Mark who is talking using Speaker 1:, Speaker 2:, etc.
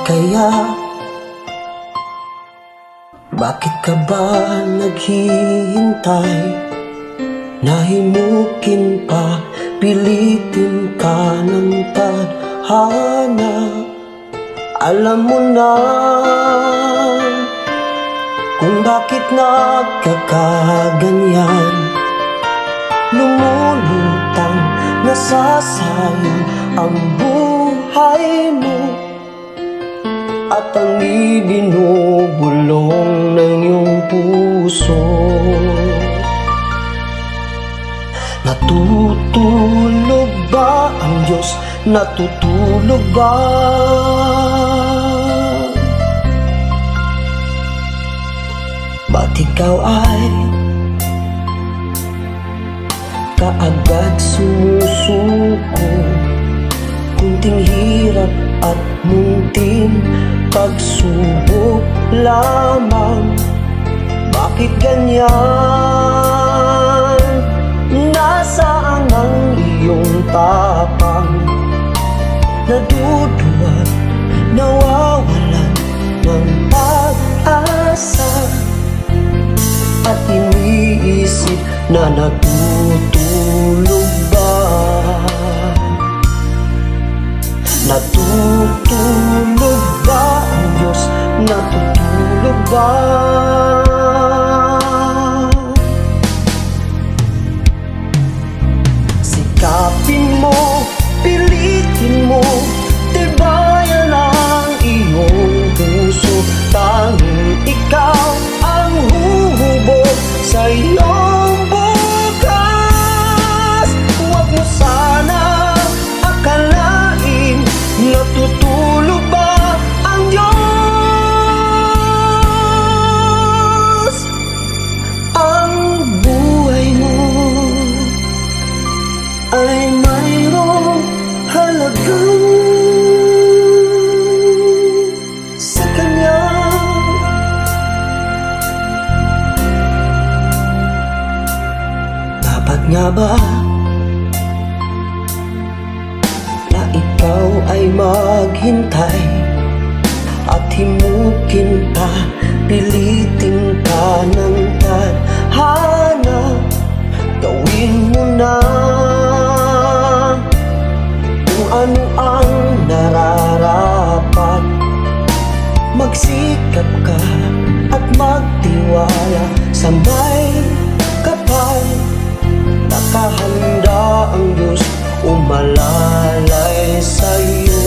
Speaker 1: kaya? Bakit ka ba naghihintay? Nahimukin pa, pilitin ka ng tadhana. Alam mo na kung bakit nagkakaganyan. Lumulutang nasasayang ang buhay mo at ang ibinubulong ng iyong puso. Natutulog ba ang Diyos? Natutulog ba? Ba't ikaw ay kaagad sumusuko? Kunting hirap at munting pagsubok lamang. Bakit ganyan? Nasaan ang iyong tapang? Naduduwag, nawawalan ng pag-asa, at iniisip na natutulog ba? Natutulog ba ang Diyos? Natutulog ba? Sikapin mo, pilitin mo, tibayan ang iyong puso. Tanging ikaw ang huhubog sa iyong bukas. Huwag mo sana akalain natutulog ba ang Diyos. Ang buhay mo ay mayroong halaga sa Kanya. Dapat nga ba na ikaw ay maghintay at himukin pa, pilitin ka ng tadhana? Gawin mo na kung ano ang nararapat. Magsikap ka at magtiwala sa may kapal. Nakahanda ang Diyos umalalay sa'yo.